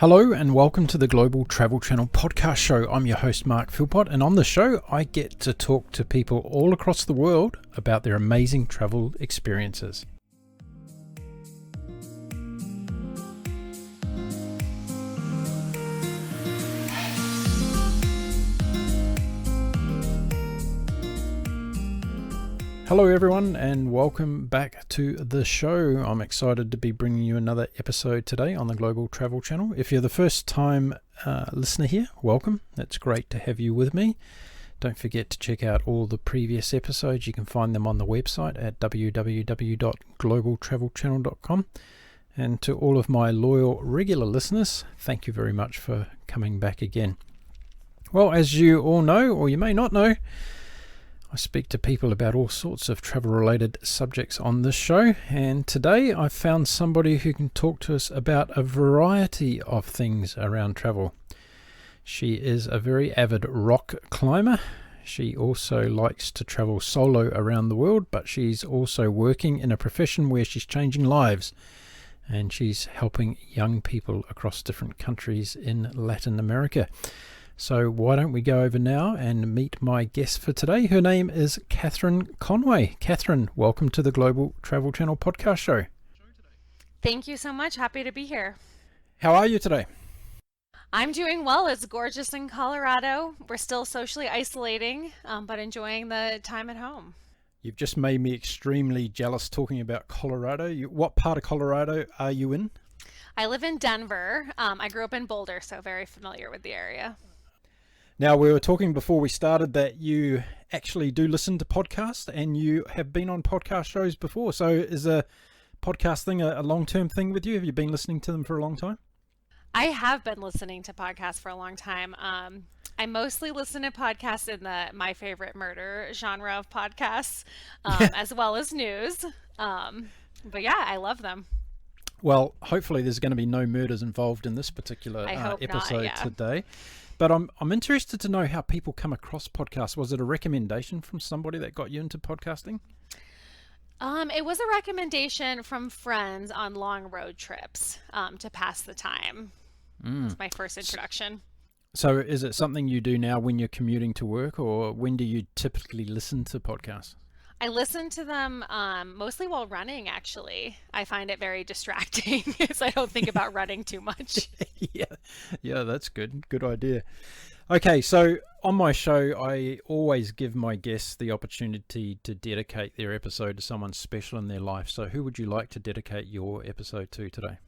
Hello and welcome to the Global Travel Channel podcast show. I'm your host Mark Philpott, and on the show I get to talk to people all across the world about their amazing travel experiences. Hello everyone and welcome back to the show. I'm excited to be bringing you another episode today on the Global Travel Channel. If you're the first time listener here, welcome. It's great to have you with me. Don't forget to check out all the previous episodes. You can find them on the website at www.globaltravelchannel.com. And to all of my loyal regular listeners, thank you very much for coming back again. Well, as you all know, or you may not know, I speak to people about all sorts of travel-related subjects on this show, and today I've found somebody who can talk to us about a variety of things around travel. She is a very avid rock climber. She also likes to travel solo around the world, but she's also working in a profession where she's changing lives, and she's helping young people across different countries in Latin America. So why don't we go over now and meet my guest for today. Her name is Katherine Conway. Katherine, welcome to the Global Travel Channel podcast show. Thank you so much. Happy to be here. How are you today? I'm doing well. It's gorgeous in Colorado. We're still socially isolating, but enjoying the time at home. You've just made me extremely jealous talking about Colorado. What part of Colorado are you in? I live in Denver. I grew up in Boulder, so very familiar with the area. Now, we were talking before we started that you actually do listen to podcasts and you have been on podcast shows before. So is a podcast thing a long-term thing with you? Have you been listening to them for a long time? I have been listening to podcasts for a long time. I mostly listen to podcasts in the My Favorite Murder genre of podcasts, as well as news. But yeah, I love them. Well, hopefully there's going to be no murders involved in this particular episode today. But I'm interested to know how people come across podcasts. Was it a recommendation from somebody that got you into podcasting? It was a recommendation from friends on long road trips to pass the time. It's my first introduction. So is it something you do now when you're commuting to work, or when do you typically listen to podcasts? I listen to them mostly while running, actually. I find it very distracting because I don't think about running too much. Yeah, that's good. Good idea. Okay, so on my show, I always give my guests the opportunity to dedicate their episode to someone special in their life. So who would you like to dedicate your episode to today?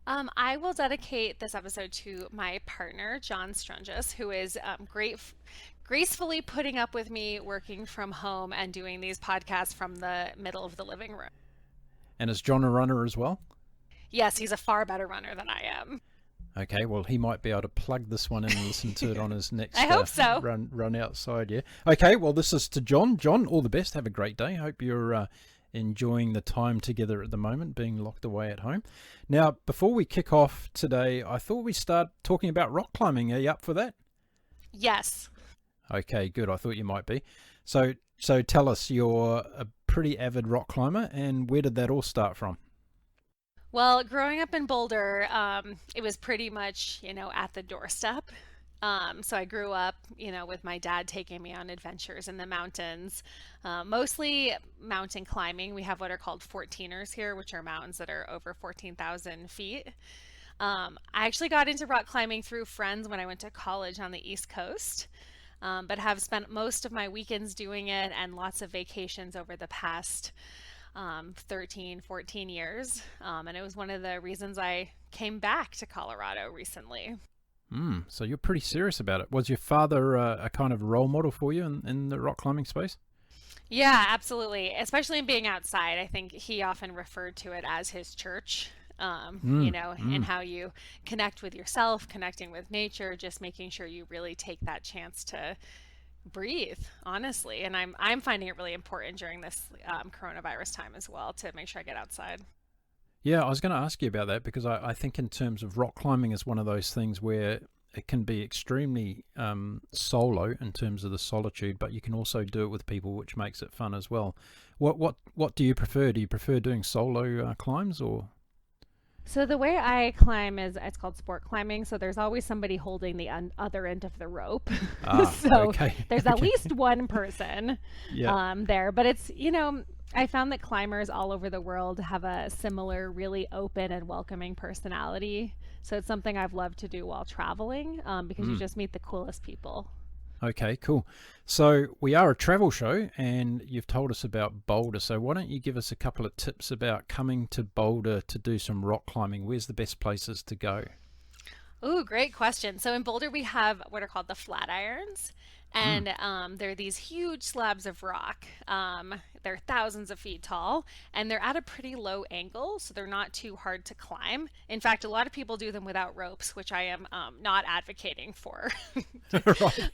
I will dedicate this episode to my partner, John Strungus, who is gracefully putting up with me working from home and doing these podcasts from the middle of the living room. And is John a runner as well? Yes, he's a far better runner than I am. Okay, well, he might be able to plug this one in and listen to it on his next I hope so. run outside, yeah. Okay, well, this is to John. John, all the best. Have a great day. Hope you're enjoying the time together at the moment, being locked away at home. Now, before we kick off today, I thought we'd start talking about rock climbing. Are you up for that? Yes. Okay, good. I thought you might be. So tell us, you're a pretty avid rock climber, and where did that all start from? Well, growing up in Boulder, it was pretty much, at the doorstep. So I grew up, with my dad taking me on adventures in the mountains, mostly mountain climbing. We have what are called 14ers here, which are mountains that are over 14,000 feet. I actually got into rock climbing through friends when I went to college on the East Coast, but have spent most of my weekends doing it and lots of vacations over the past 13, 14 years. And it was one of the reasons I came back to Colorado recently. So you're pretty serious about it. Was your father a kind of role model for you in the rock climbing space? Yeah, absolutely. Especially in being outside. I think he often referred to it as his church, and how you connect with yourself, connecting with nature, just making sure you really take that chance to breathe, honestly. And I'm finding it really important during this coronavirus time as well to make sure I get outside. Yeah, I was going to ask you about that because I think in terms of rock climbing is one of those things where it can be extremely solo in terms of the solitude, but you can also do it with people, which makes it fun as well. What do you prefer? Do you prefer doing solo climbs or? So the way I climb is it's called sport climbing. So there's always somebody holding the other end of the rope. Ah, So okay. there's at Okay. least one person Yeah. there. But it's, I found that climbers all over the world have a similar, really open and welcoming personality. So it's something I've loved to do while traveling because you Mm. just meet the coolest people. Okay, cool. So we are a travel show, and you've told us about Boulder. So why don't you give us a couple of tips about coming to Boulder to do some rock climbing? Where's the best places to go? Ooh, great question. So in Boulder, we have what are called the flat irons. Mm. And they're these huge slabs of rock. They're thousands of feet tall, and they're at a pretty low angle, so they're not too hard to climb. In fact, a lot of people do them without ropes, which I am not advocating for. Right.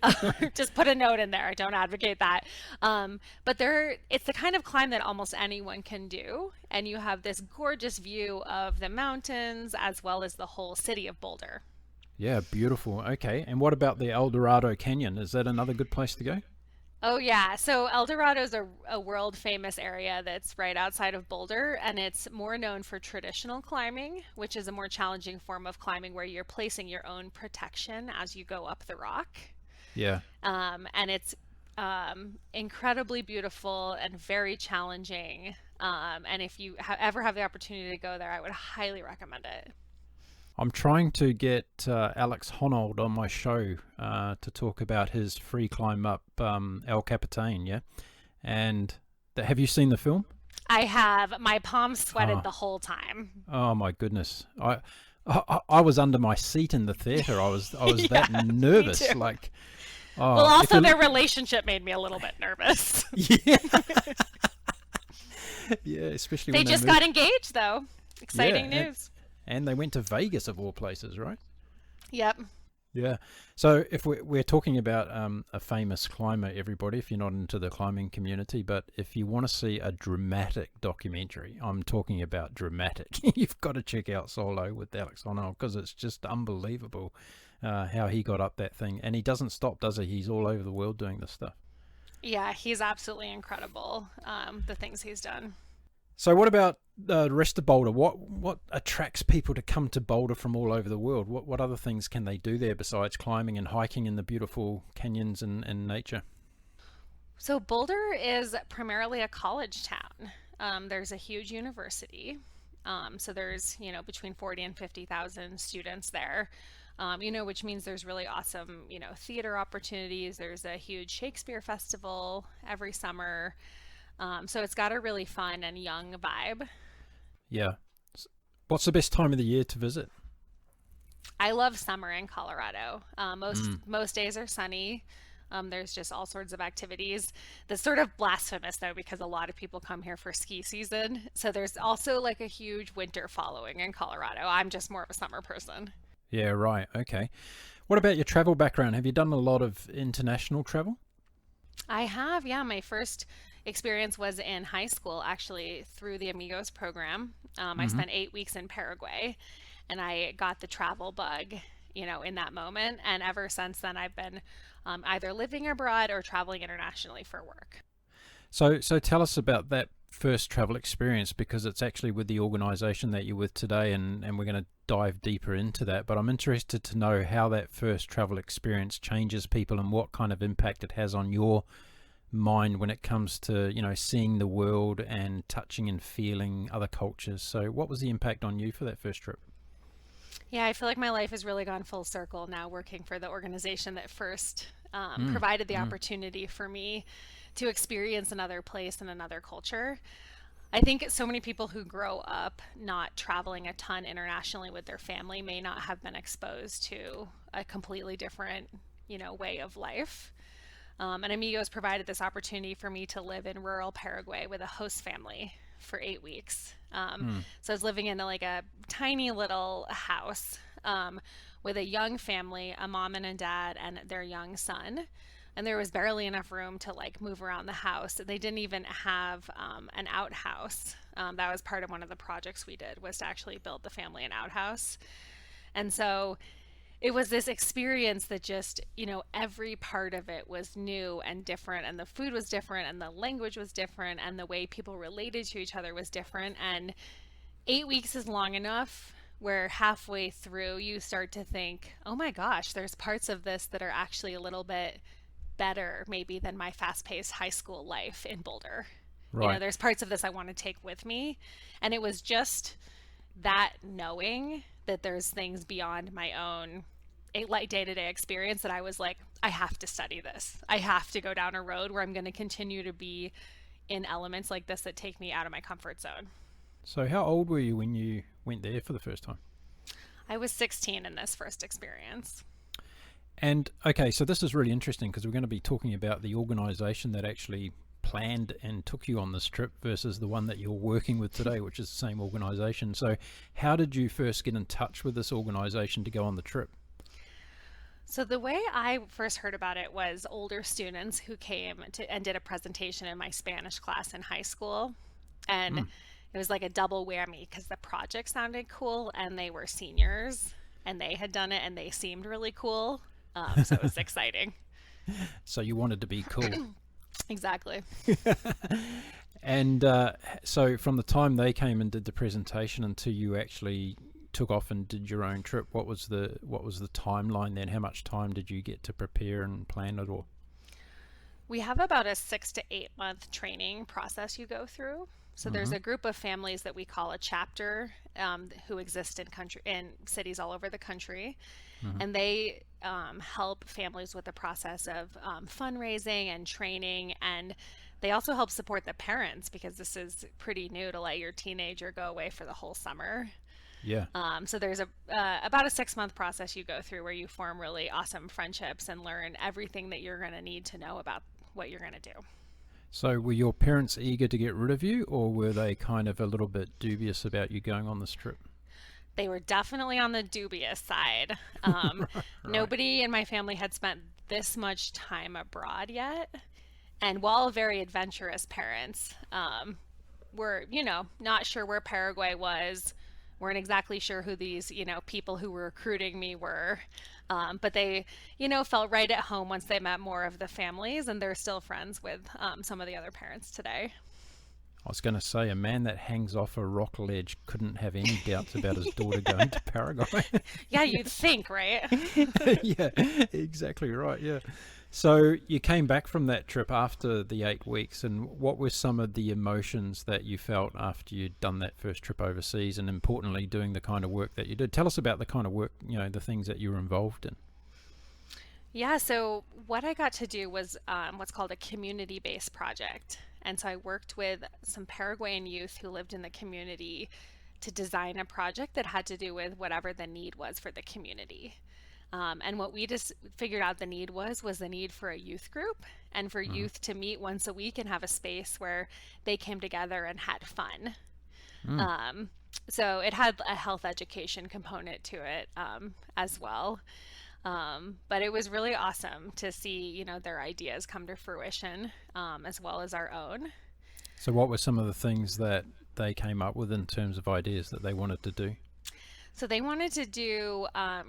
Just put a note in there. I don't advocate that. But it's the kind of climb that almost anyone can do, and you have this gorgeous view of the mountains as well as the whole city of Boulder. Yeah, beautiful. Okay. And what about the El Dorado Canyon? Is that another good place to go? Oh yeah, so El Dorado is a world famous area that's right outside of Boulder, and it's more known for traditional climbing, which is a more challenging form of climbing where you're placing your own protection as you go up the rock. Yeah. And it's incredibly beautiful and very challenging. And if you ever have the opportunity to go there, I would highly recommend it. I'm trying to get Alex Honnold on my show to talk about his free climb up El Capitan, yeah? And have you seen the film? I have. My palms sweated Oh, the whole time. oh my goodness. I was under my seat in the theater. I was that Yeah, me nervous. too. Like, Well, oh, if also you their relationship made me a little bit nervous. yeah. Yeah, especially They when they just got moved. engaged, though. Yeah, Exciting news. and they went to Vegas of all places, right? Yep. Yeah. So if we're talking about a famous climber, everybody, if you're not into the climbing community, but if you want to see a dramatic documentary, I'm talking about dramatic, you've got to check out Solo with Alex Honnold because it's just unbelievable how he got up that thing. And he doesn't stop, does he? He's all over the world doing this stuff. Yeah, he's absolutely incredible. The things he's done. So what about the rest of Boulder? What attracts people to come to Boulder from all over the world? What other things can they do there besides climbing and hiking in the beautiful canyons and nature? So Boulder is primarily a college town. There's a huge university. So there's, between 40 and 50,000 students there. Which means there's really awesome, theater opportunities. There's a huge Shakespeare festival every summer. So it's got a really fun and young vibe. Yeah. What's the best time of the year to visit? I love summer in Colorado. Most Mm. most days are sunny. There's just all sorts of activities. That's sort of blasphemous though, because a lot of people come here for ski season. So there's also like a huge winter following in Colorado. I'm just more of a summer person. Yeah, right. Okay. What about your travel background? Have you done a lot of international travel? I have, yeah. My first experience was in high school, actually, through the Amigos program. I Hmm. spent 8 weeks in Paraguay, and I got the travel bug, in that moment. And ever since then, I've been either living abroad or traveling internationally for work. So tell us about that first travel experience because it's actually with the organization that you're with today and we're going to dive deeper into that. But I'm interested to know how that first travel experience changes people and what kind of impact it has on your mind when it comes to, seeing the world and touching and feeling other cultures. So what was the impact on you for that first trip? Yeah, I feel like my life has really gone full circle now working for the organization that first Mm, provided the mm, opportunity for me to experience another place and another culture. I think so many people who grow up not traveling a ton internationally with their family may not have been exposed to a completely different, way of life. And Amigos provided this opportunity for me to live in rural Paraguay with a host family for 8 weeks. mm. So I was living in like a tiny little house with a young family, a mom and a dad, and their young son. And there was barely enough room to like move around the house. They didn't even have an outhouse. That was part of one of the projects we did was to actually build the family an outhouse. And so it was this experience that just, every part of it was new and different, and the food was different, and the language was different, and the way people related to each other was different. And 8 weeks is long enough where halfway through you start to think, oh my gosh, there's parts of this that are actually a little bit better maybe than my fast-paced high school life in Boulder. Right. There's parts of this I want to take with me. And it was just that knowing that there's things beyond my own like day-to-day experience that I was like, I have to study this. I have to go down a road where I'm going to continue to be in elements like this that take me out of my comfort zone. So how old were you when you went there for the first time? I was 16 in this first experience. And okay, so this is really interesting because we're going to be talking about the organization that actually planned and took you on this trip versus the one that you're working with today, which is the same organization. So how did you first get in touch with this organization to go on the trip? So the way I first heard about it was older students who came to and did a presentation in my Spanish class in high school. And it was like a double whammy because the project sounded cool and they were seniors and they had done it and they seemed really cool. So it was exciting. So you wanted to be cool. Exactly. And so from the time they came and did the presentation until you actually took off and did your own trip, what was the timeline then? How much time did you get to prepare and plan it all? We have about a 6 to 8 month training process you go through. So there's a group of families that we call a chapter who exist in cities all over the country, and they help families with the process of fundraising and training, and they also help support the parents because this is pretty new to let your teenager go away for the whole summer. Yeah. So there's about a 6 month process you go through where you form really awesome friendships and learn everything that you're going to need to know about what you're going to do. So were your parents eager to get rid of you, or were they kind of a little bit dubious about you going on this trip? They were definitely on the dubious side. Right. Nobody in my family had spent this much time abroad yet. And while very adventurous parents, were, not sure where Paraguay was, weren't exactly sure who these, people who were recruiting me were. But they, felt right at home once they met more of the families, and they're still friends with some of the other parents today. I was going to say, a man that hangs off a rock ledge couldn't have any doubts about his daughter going to Paraguay. Yeah, you'd think, right? Yeah, exactly right. Yeah. So you came back from that trip after the 8 weeks, and what were some of the emotions that you felt after you'd done that first trip overseas, and importantly, doing the kind of work that you did? Tell us about the kind of work, the things that you were involved in. Yeah, so what I got to do was what's called a community-based project. And so I worked with some Paraguayan youth who lived in the community to design a project that had to do with whatever the need was for the community. And what we just figured out the need was the need for a youth group and for youth to meet once a week and have a space where they came together and had fun. So it had a health education component to it as well. But it was really awesome to see, their ideas come to fruition, as well as our own. So what were some of the things that they came up with in terms of ideas that they wanted to do? So they wanted to do,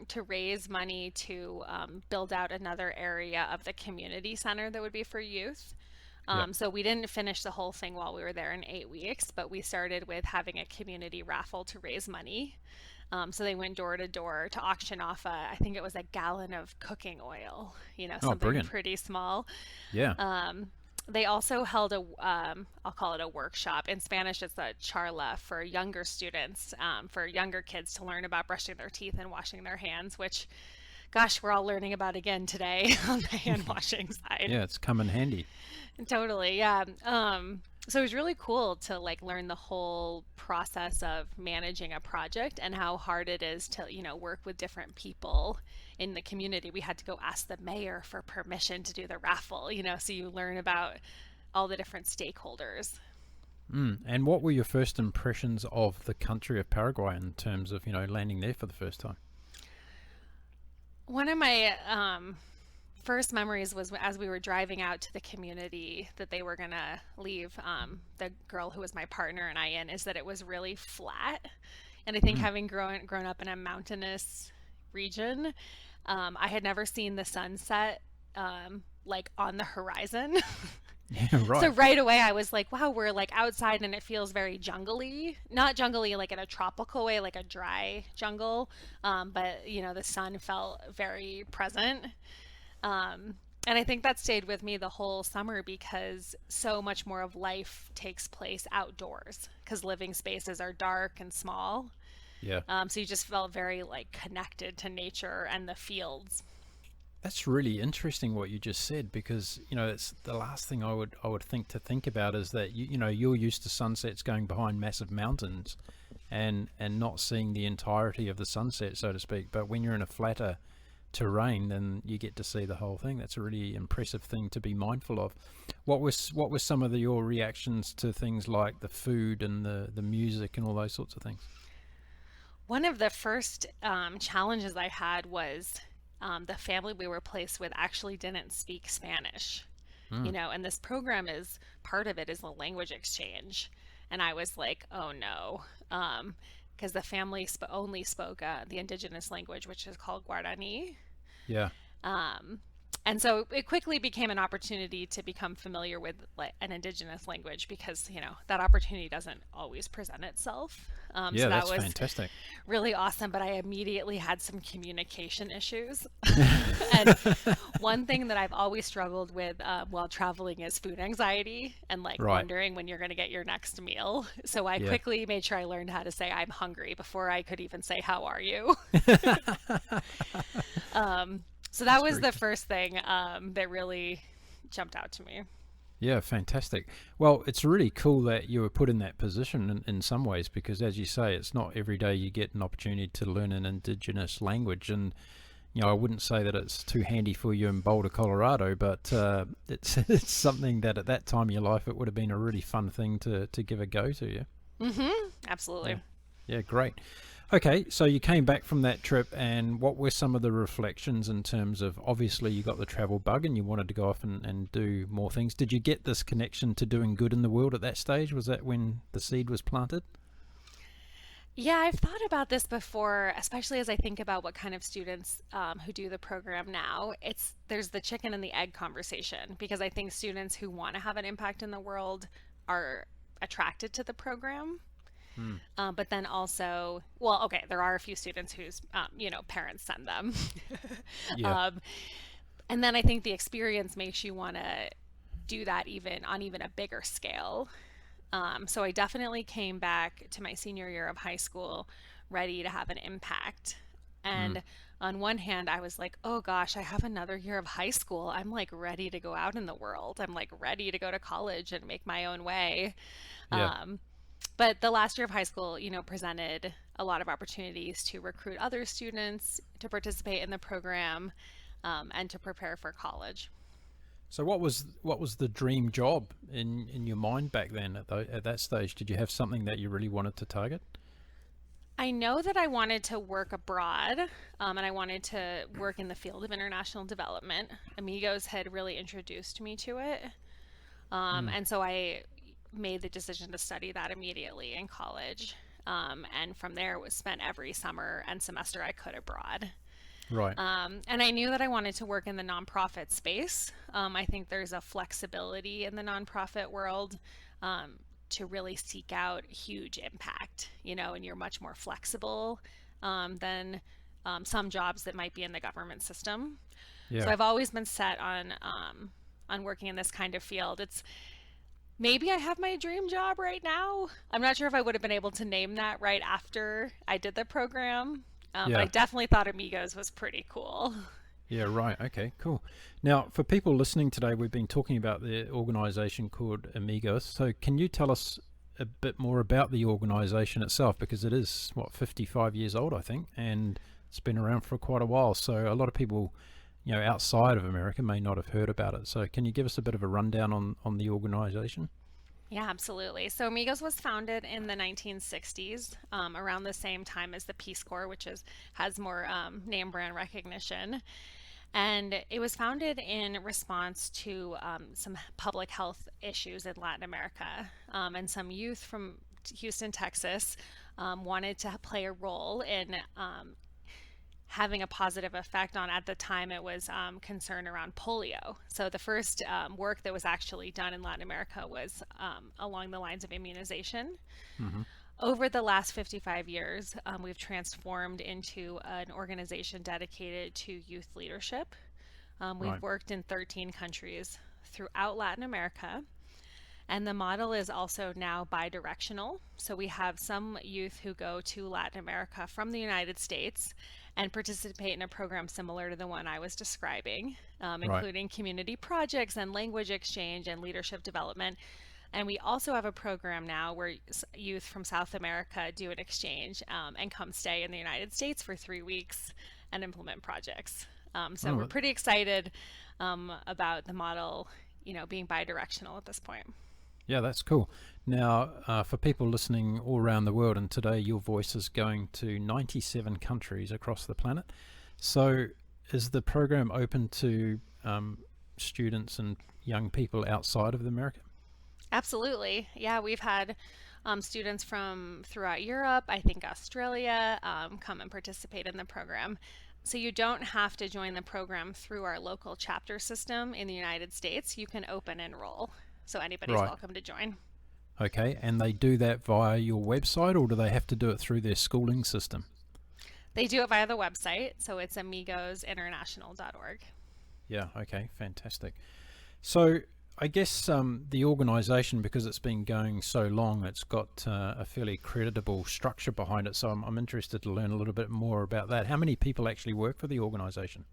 to raise money to build out another area of the community center that would be for youth. So we didn't finish the whole thing while we were there in 8 weeks, but we started with having a community raffle to raise money. So they went door to door to auction off I think it was a gallon of cooking oil, something brilliant. pretty small. Yeah. They also held I'll call it a workshop. In Spanish, it's a charla for younger students, for younger kids to learn about brushing their teeth and washing their hands, which, gosh, we're all learning about again today on the hand washing side. Yeah, it's come in handy. Totally, yeah. So it was really cool to learn the whole process of managing a project and how hard it is to, work with different people in the community. We had to go ask the mayor for permission to do the raffle, so you learn about all the different stakeholders. And what were your first impressions of the country of Paraguay in terms of, landing there for the first time? One of my first memories was as we were driving out to the community that they were gonna leave the girl who was my partner and I in, is that it was really flat. And I think having grown up in a mountainous region, I had never seen the sunset on the horizon. Yeah, So right. right away I was like, wow, we're like outside and it feels very jungly. Not jungly like in a tropical way, like a dry jungle. But the sun felt very present. And I think that stayed with me the whole summer because so much more of life takes place outdoors because living spaces are dark and small. Yeah. So you just felt very like connected to nature and the fields. That's really interesting what you just said, because it's the last thing I would think about is that you're used to sunsets going behind massive mountains and not seeing the entirety of the sunset, so to speak. But when you're in a flatter terrain, then you get to see the whole thing. That's a really impressive thing to be mindful of. What were some of your reactions to things like the food and the music and all those sorts of things? One of the first challenges I had was the family we were placed with actually didn't speak Spanish, Mm, and this program is part of it is the language exchange. And I was like, oh no, because the family only spoke the indigenous language, which is called Guarani. yeah. Um, and so it quickly became an opportunity to become familiar with like an indigenous language because that opportunity doesn't always present itself. So Yeah, that that's was fantastic. really awesome, but I immediately had some communication issues. And one thing that I've always struggled with while traveling is food anxiety and like Right. wondering when you're going to get your next meal. So I Yeah. quickly made sure I learned how to say I'm hungry before I could even say how are you. So that That's was very the cool. first thing that really jumped out to me. Yeah, fantastic. Well, it's really cool that you were put in that position in some ways, because, as you say, it's not every day you get an opportunity to learn an indigenous language. And, I wouldn't say that it's too handy for you in Boulder, Colorado, but it's something that at that time of your life it would have been a really fun thing to give a go to. Yeah. Absolutely. Yeah. Yeah, great. Okay, so you came back from that trip, and what were some of the reflections in terms of, obviously you got the travel bug and you wanted to go off and do more things. Did you get this connection to doing good in the world at that stage? Was that when the seed was planted? Yeah, I've thought about this before, especially as I think about what kind of students who do the program now. There's the chicken and the egg conversation because I think students who want to have an impact in the world are attracted to the program. Hmm. But then also, well, okay, there are a few students whose parents send them. Yeah. um, and then I think the experience makes you want to do that even a bigger scale. So I definitely came back to my senior year of high school ready to have an impact. Hmm. And on one hand, I was like, oh gosh, I have another year of high school. I'm like ready to go out in the world. I'm like ready to go to college and make my own way. Yeah. Um, but the last year of high school, presented a lot of opportunities to recruit other students to participate in the program and to prepare for college. So what was the dream job in your mind back then at that stage? Did you have something that you really wanted to target? I know that I wanted to work abroad and I wanted to work in the field of international development. Amigos had really introduced me to it. Mm. And so I made the decision to study that immediately in college. And from there was spent every summer and semester I could abroad. Right. And I knew that I wanted to work in the nonprofit space. I think there's a flexibility in the nonprofit world to really seek out huge impact, and you're much more flexible than some jobs that might be in the government system. So Yeah. I've always been set on working in this kind of field. It's maybe I have my dream job right now. I'm not sure if I would have been able to name that right after I did the program, but I Yeah. definitely thought Amigos was pretty cool. Yeah, right. Okay, cool. Now, for people listening today, we've been talking about the organization called Amigos. So, can you tell us a bit more about the organization itself? Because it is, 55 years old, I think, and it's been around for quite a while. So, a lot of people, outside of America may not have heard about it. So, can you give us a bit of a rundown on the organization? Yeah, absolutely. So Amigos was founded in the 1960s, around the same time as the Peace Corps, which has more name brand recognition. And it was founded in response to some public health issues in Latin America. And some youth from Houston, Texas, wanted to play a role in having a positive effect on, at the time, it was concern around polio. So the first work that was actually done in Latin America was along the lines of immunization. Hmm. Over the last 55 years, we've transformed into an organization dedicated to youth leadership. We've Right. worked in 13 countries throughout Latin America. And the model is also now bi-directional. So we have some youth who go to Latin America from the United States and participate in a program similar to the one I was describing, Right. including community projects and language exchange and leadership development. And we also have a program now where youth from South America do an exchange and come stay in the United States for 3 weeks and implement projects. So we're Oh, pretty excited about the model, being bi-directional at this point. yeah, that's cool. Now, for people listening all around the world, and today your voice is going to 97 countries across the planet. So, is the program open to students and young people outside of America? Absolutely. Yeah, we've had students from throughout Europe, I think Australia, come and participate in the program. So you don't have to join the program through our local chapter system in the United States. You can open enroll. So anybody's Right. welcome to join. Okay. And they do that via your website, or do they have to do it through their schooling system? They do it via the website. So it's amigosinternational.org. Yeah. Okay. Fantastic. So, I guess the organisation, because it's been going so long, it's got a fairly creditable structure behind it. So I'm interested to learn a little bit more about that. How many people actually work for the organisation?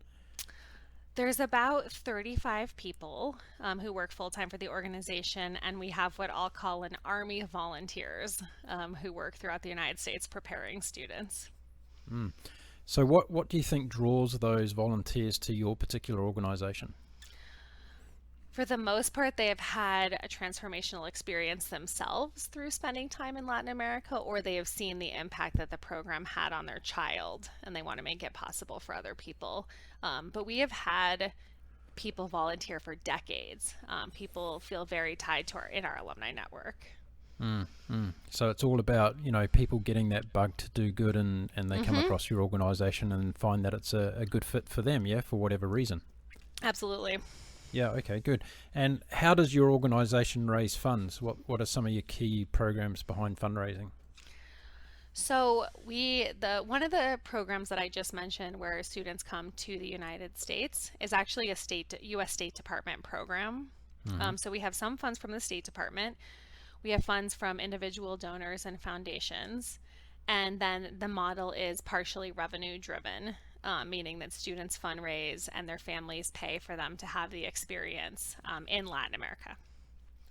There's about 35 people who work full time for the organization, and we have what I'll call an army of volunteers who work throughout the United States preparing students. Mm. So what do you think draws those volunteers to your particular organisation? For the most part, they have had a transformational experience themselves through spending time in Latin America, or they have seen the impact that the program had on their child and they want to make it possible for other people. But we have had people volunteer for decades. People feel very tied to our alumni network. Mm, mm. So it's all about, people getting that bug to do good, and they come Hmm. across your organisation and find that it's a good fit for them, yeah, for whatever reason. Absolutely. Yeah, okay, good. And how does your organisation raise funds? What are some of your key programs behind fundraising? So one of the programs that I just mentioned where students come to the United States is actually a U.S. State Department program. Hmm. So we have some funds from the State Department. We have funds from individual donors and foundations. And then the model is partially revenue driven, meaning that students fundraise and their families pay for them to have the experience in Latin America.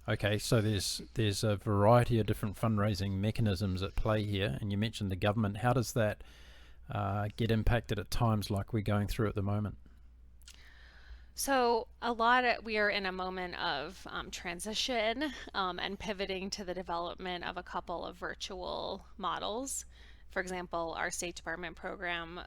Okay, so there's a variety of different fundraising mechanisms at play here, and you mentioned the government. How does that get impacted at times like we're going through at the moment? So we are in a moment of transition and pivoting to the development of a couple of virtual models. For example, our State Department program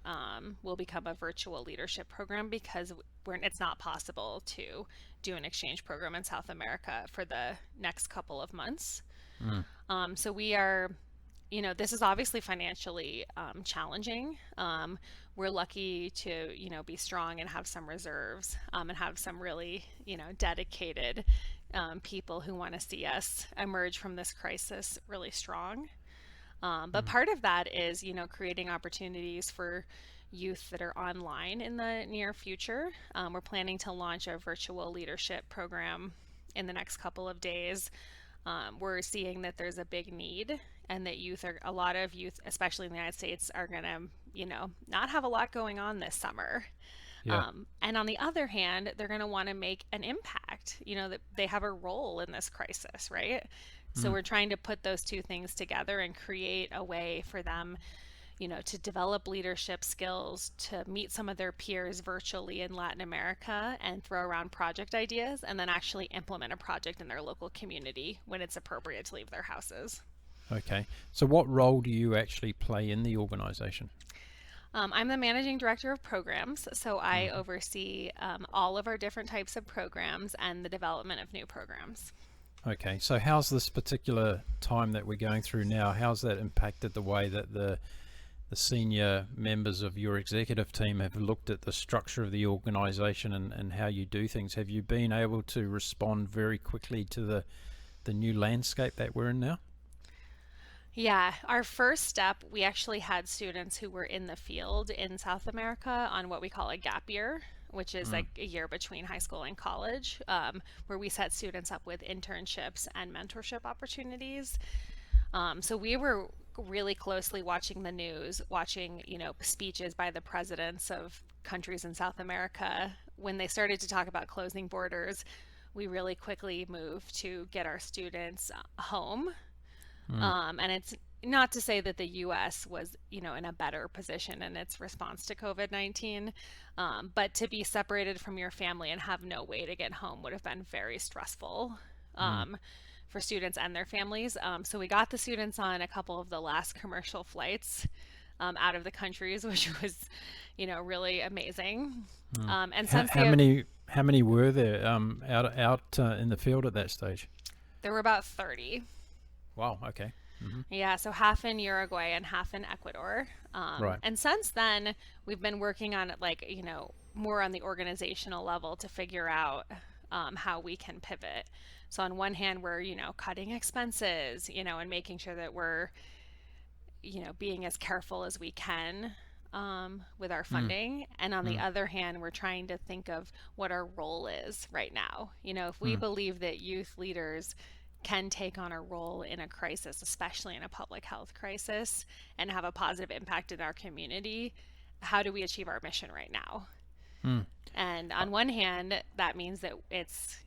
will become a virtual leadership program because it's not possible to do an exchange program in South America for the next couple of months. Mm. So we are, this is obviously financially challenging. We're lucky to, be strong and have some reserves and have some really, dedicated people who want to see us emerge from this crisis really strong. But Mm. part of that is, creating opportunities for youth that are online in the near future. We're planning to launch a virtual leadership program in the next couple of days. We're seeing that there's a big need and that a lot of youth, especially in the United States, are going to, not have a lot going on this summer. Yeah. And on the other hand, they're going to want to make an impact, that they have a role in this crisis, right? So Mm. we're trying to put those two things together and create a way for them, to develop leadership skills, to meet some of their peers virtually in Latin America and throw around project ideas, and then actually implement a project in their local community when it's appropriate to leave their houses. Okay. So what role do you actually play in the organisation? I'm the managing director of programs, so I Hmm. oversee all of our different types of programs and the development of new programs. Okay. So how's this particular time that we're going through now? How's that impacted the way that the the senior members of your executive team have looked at the structure of the organization and how you do things. Have you been able to respond very quickly to the new landscape that we're in now? Yeah, our first step, we actually had students who were in the field in South America on what we call a gap year, which is Mm, like a year between high school and college, where we set students up with internships and mentorship opportunities. So we were really closely watching the news, watching, speeches by the presidents of countries in South America. When they started to talk about closing borders, we really quickly moved to get our students home. mm, And it's not to say that the US was, in a better position in its response to COVID-19, but to be separated from your family and have no way to get home would have been very stressful. mm. For students and their families. So we got the students on a couple of the last commercial flights out of the countries, which was, really amazing. And How, since how many were there out in the field at that stage? there were about 30. Wow. Okay. Hmm. Yeah, so half in Uruguay and half in Ecuador. Right. And since then, we've been working on it, like, more on the organizational level to figure out how we can pivot. So on one hand, we're, cutting expenses, and making sure that we're, being as careful as we can with our Mm, funding. And on the mm, other hand, we're trying to think of what our role is right now. If we mm, believe that youth leaders can take on a role in a crisis, especially in a public health crisis, and have a positive impact in our community, how do we achieve our mission right now? mm. And on one hand, that means that it's,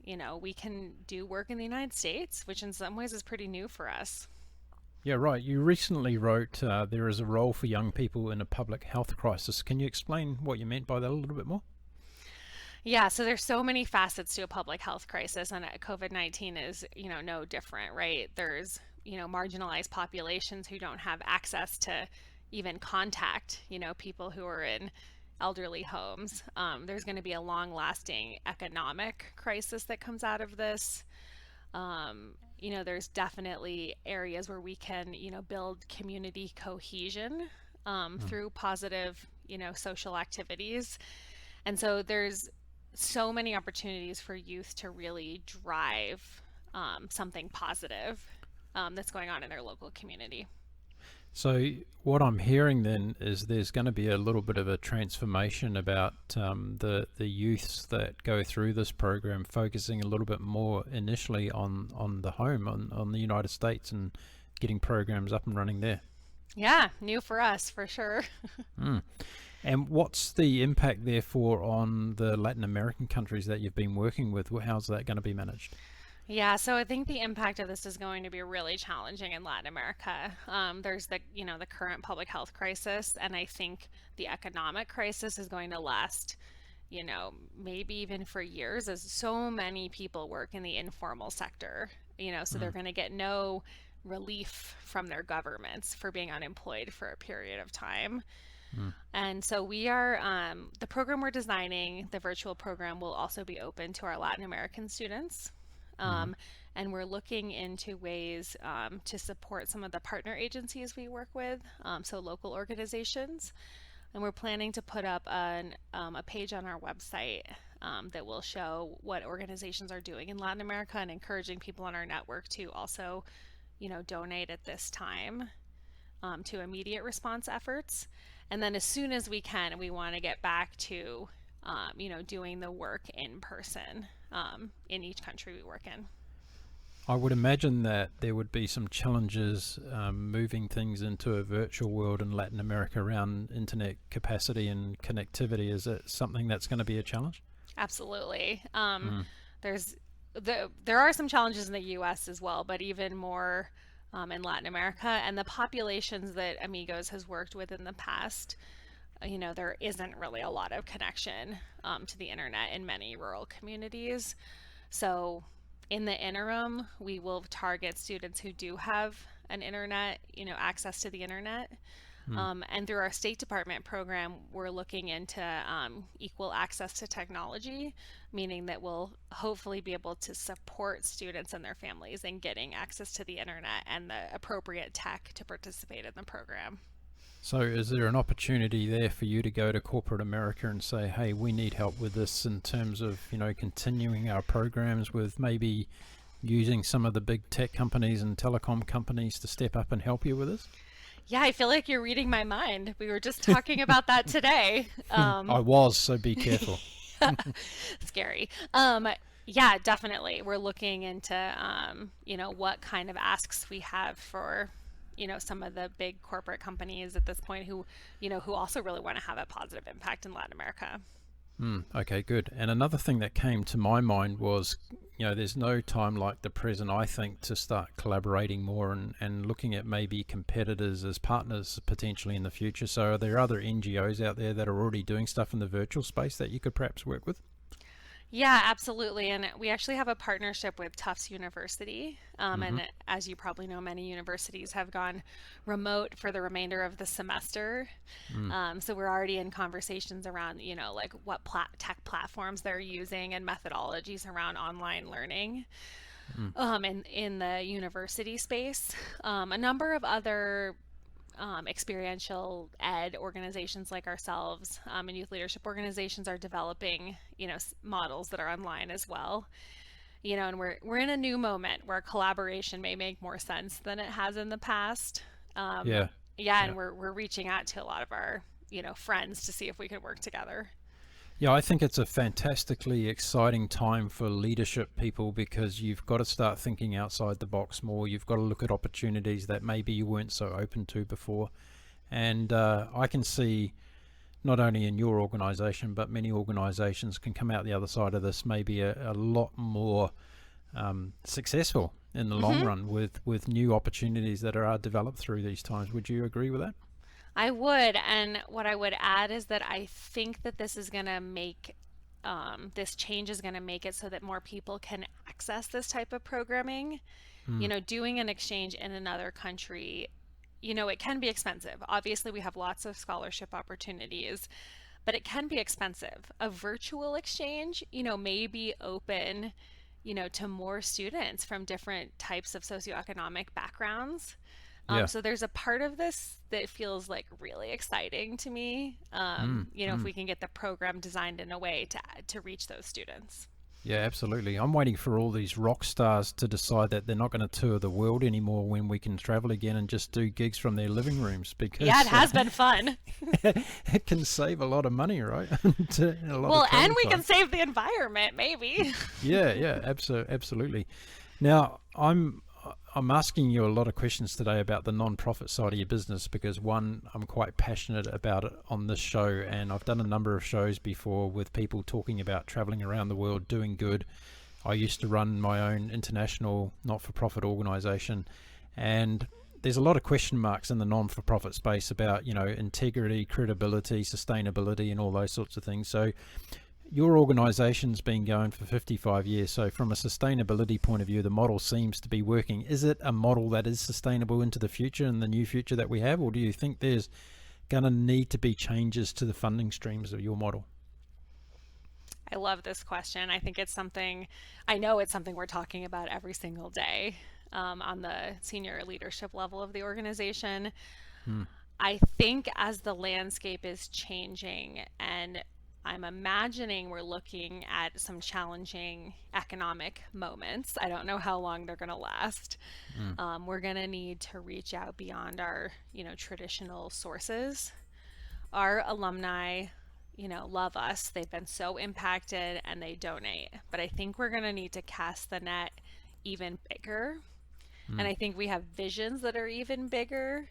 we can do work in the United States, which in some ways is pretty new for us. Yeah, right. You recently wrote there is a role for young people in a public health crisis. Can you explain what you meant by that a little bit more? Yeah, so there's so many facets to a public health crisis, and COVID-19 is, no different, right? There's, marginalized populations who don't have access to even contact, people who are in elderly homes. There's going to be a long-lasting economic crisis that comes out of this. There's definitely areas where we can, build community cohesion Mm, through positive, social activities. And so there's so many opportunities for youth to really drive something positive that's going on in their local community. So what I'm hearing then is there's going to be a little bit of a transformation about the youths that go through this program, focusing a little bit more initially on the home, on the United States, and getting programs up and running there. Yeah, new for us for sure. Mm. And what's the impact therefore on the Latin American countries that you've been working with? How's that going to be managed? Yeah, so I think the impact of this is going to be really challenging in Latin America. There's the current public health crisis, and I think the economic crisis is going to last, maybe even for years, as so many people work in the informal sector, so they're Mm, going to get no relief from their governments for being unemployed for a period of time. mm, And so we are, the program we're designing, the virtual program, will also be open to our Latin American students. mm, Um, and we're looking into ways to support some of the partner agencies we work with, so local organizations. And we're planning to put up a page on our website that will show what organizations are doing in Latin America and encouraging people on our network to also, donate at this time to immediate response efforts. And then as soon as we can, we want to get back to, doing the work in person in each country we work in. I would imagine that there would be some challenges moving things into a virtual world in Latin America around internet capacity and connectivity. Is it something that's going to be a challenge? Absolutely. Mm, There's there are some challenges in the U.S. as well, but even more in Latin America and the populations that Amigos has worked with in the past. There isn't really a lot of connection to the internet in many rural communities. So in the interim, we will target students who do have an internet, access to the internet. mm. And through our State Department program, we're looking into equal access to technology, meaning that we'll hopefully be able to support students and their families in getting access to the internet and the appropriate tech to participate in the program. So is there an opportunity there for you to go to corporate America and say, hey, we need help with this in terms of, continuing our programs with maybe using some of the big tech companies and telecom companies to step up and help you with this? Yeah, I feel like you're reading my mind. We were just talking about that today. I was, so be careful. Scary. Yeah, definitely. We're looking into, what kind of asks we have for, some of the big corporate companies at this point who also really want to have a positive impact in Latin America. Okay, good. And another thing that came to my mind was, there's no time like the present, I think, to start collaborating more and looking at maybe competitors as partners potentially in the future. So are there other NGOs out there that are already doing stuff in the virtual space that you could perhaps work with? Yeah, absolutely. And we actually have a partnership with Tufts University. Mm-hmm. And as you probably know, many universities have gone remote for the remainder of the semester. Mm, So we're already in conversations around, like what tech platforms they're using and methodologies around online learning mm. in the university space. A number of other experiential ed organizations like ourselves and youth leadership organizations are developing, models that are online as well. And we're in a new moment where collaboration may make more sense than it has in the past. Um, Yeah, yeah, yeah. and we're reaching out to a lot of our, friends to see if we can work together. Yeah, I think it's a fantastically exciting time for leadership people because you've got to start thinking outside the box more. You've got to look at opportunities that maybe you weren't so open to before. And I can see not only in your organization, but many organizations can come out the other side of this maybe a lot more successful in the long Hmm. run with new opportunities that are developed through these times. Would you agree with that? I would, and what I would add is that I think that this is going to make this change is going to make it so that more people can access this type of programming. Mm, Doing an exchange in another country, it can be expensive. Obviously, we have lots of scholarship opportunities, but it can be expensive. A virtual exchange, may be open, to more students from different types of socioeconomic backgrounds. yeah. So there's a part of this that feels like really exciting to me. Mm, If mm. we can get the program designed in a way to reach those students. Yeah, absolutely. I'm waiting for all these rock stars to decide that they're not going to tour the world anymore when we can travel again and just do gigs from their living rooms Yeah, it because has been fun. it can save a lot of money, right? And, a lot of Well, and travel we can time. save the environment, maybe. Yeah, yeah, absolutely. Now, I'm asking you a lot of questions today about the non-profit side of your business because one, I'm quite passionate about it on this show, and I've done a number of shows before with people talking about traveling around the world doing good. I used to run my own international not-for-profit organization, and there's a lot of question marks in the non-for-profit space about, integrity, credibility, sustainability, and all those sorts of things. So your organization's been going for 55 years, so from a sustainability point of view, the model seems to be working. Is it a model that is sustainable into the future and the new future that we have, or do you think there's going to need to be changes to the funding streams of your model? I love this question. I know it's something we're talking about every single day on the senior leadership level of the organization. Hmm. I think as the landscape is changing, and I'm imagining we're looking at some challenging economic moments. I don't know how long they're going to last. Hmm. We're going to need to reach out beyond our, traditional sources. Our alumni, love us. They've been so impacted and they donate. But I think we're going to need to cast the net even bigger. Hmm. And I think we have visions that are even bigger.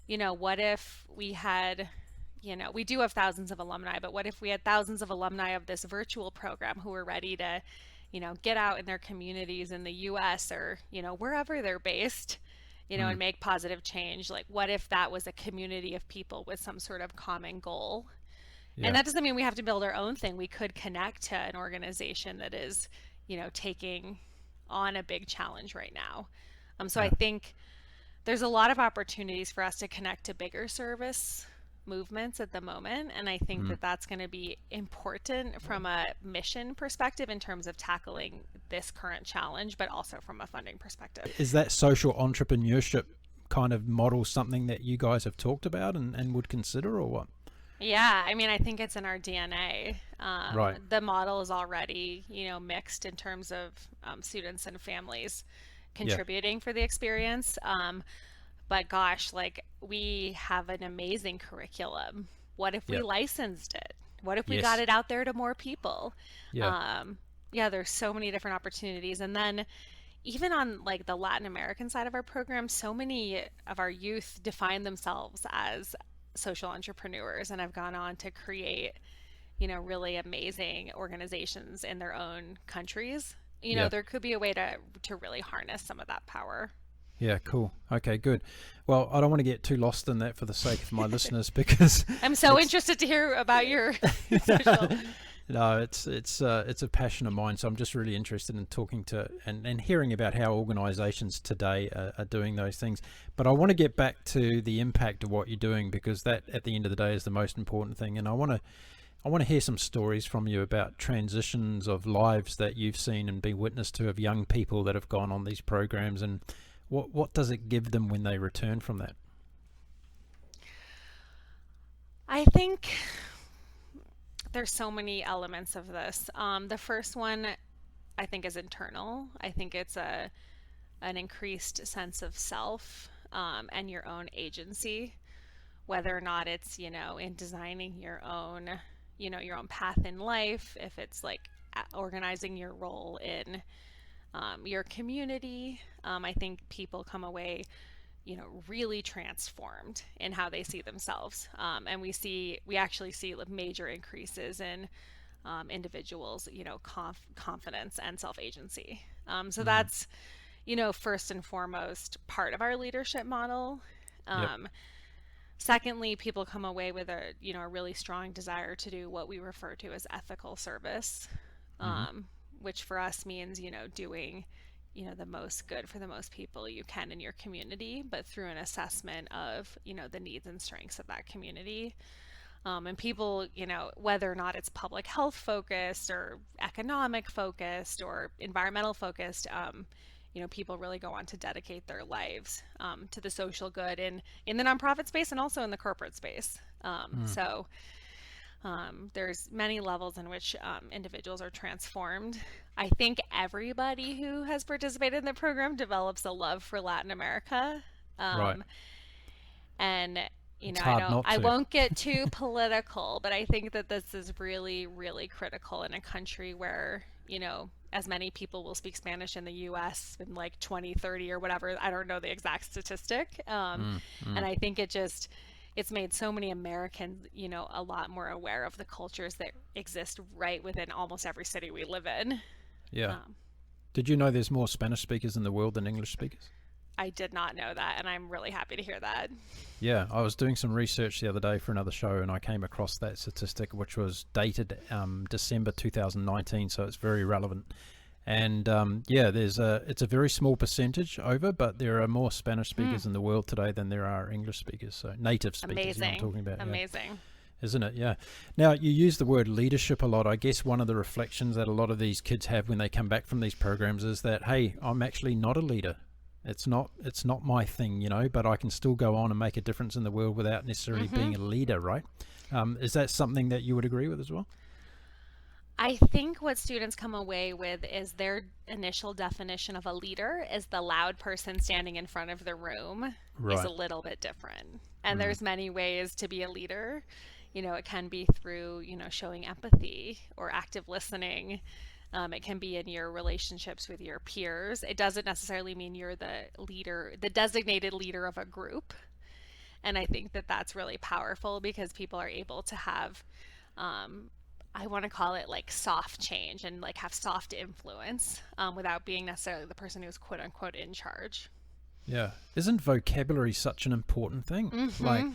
What if we had, we do have thousands of alumni, but what if we had thousands of alumni of this virtual program who were ready to, get out in their communities in the US or, wherever they're based, Hmm. and make positive change? Like, what if that was a community of people with some sort of common goal? And Yeah. that doesn't mean we have to build our own thing. We could connect to an organization that is, taking on a big challenge right now. So I Yeah. think there's a lot of opportunities for us to connect to bigger service movements at the moment. And I think Hmm. that that's going to be important from a mission perspective in terms of tackling this current challenge, but also from a funding perspective. Is that social entrepreneurship kind of model something that you guys have talked about and would consider, or what? Yeah, I mean, I think it's in our DNA. Right. The model is already, mixed in terms of students and families Yeah. contributing for the experience. But gosh, like we have an amazing curriculum. What if we Yeah. licensed it? What if we got Yes. it out there to more people? Yeah. Um, yeah, there's so many different opportunities. And then even on like the Latin American side of our program, so many of our youth define themselves as social entrepreneurs and have gone on to create, really amazing organizations in their own countries. Yeah. There could be a way to really harness some of that power. Yeah, cool. Okay, good. Well, I don't want to get too lost in that for the sake of my listeners, because I'm so it's interested to hear about your social. no, it's a passion of mine. So I'm just really interested in talking to and hearing about how organisations today are doing those things. But I want to get back to the impact of what you're doing, because that, at the end of the day, is the most important thing. And I want to hear some stories from you about transitions of lives that you've seen and been witness to, of young people that have gone on these programs, and what does it give them when they return from that? I think there's so many elements of this. The first one I think is internal. I think it's an increased sense of self, and your own agency, whether or not it's, in designing your own path in life, if it's like organizing your role in your community. I think people come away, really transformed in how they see themselves. And we actually see major increases in individuals, confidence and self-agency. So that's, first and foremost part of our leadership model. Yep. Secondly, people come away with a really strong desire to do what we refer to as ethical service, which for us means, doing, the most good for the most people you can in your community, but through an assessment of, the needs and strengths of that community. And people, whether or not it's public health focused or economic focused or environmental focused, people really go on to dedicate their lives to the social good in the nonprofit space and also in the corporate space. So there's many levels in which individuals are transformed. I think everybody who has participated in the program develops a love for Latin America. Right. And It's hard not I to. won't get too political, but I think that this is really, really critical in a country where, as many people will speak Spanish in the US in like 2030 or whatever. I don't know the exact statistic. And I think it's made so many Americans, a lot more aware of the cultures that exist right within almost every city we live in. Yeah. Did you know there's more Spanish speakers in the world than English speakers? I did not know that, and I'm really happy to hear that. Yeah, I was doing some research the other day for another show, and I came across that statistic, which was dated December 2019, so it's very relevant. And it's a very small percentage over, but there are more Spanish speakers in the world today than there are English speakers, so native speakers. I'm talking about. Amazing. Yeah. Isn't it? Yeah. Now, you use the word leadership a lot. I guess one of the reflections that a lot of these kids have when they come back from these programs is that, hey, I'm actually not a leader. It's not my thing, but I can still go on and make a difference in the world without necessarily being a leader, right? Is that something that you would agree with as well? I think what students come away with is their initial definition of a leader is the loud person standing in front of the room is a little bit different. And there's many ways to be a leader. It can be through, showing empathy or active listening. It can be in your relationships with your peers. It doesn't necessarily mean you're the leader, the designated leader of a group. And I think that that's really powerful because people are able to have, I want to call it like soft change and like have soft influence without being necessarily the person who's quote unquote in charge. Yeah. Isn't vocabulary such an important thing? Like,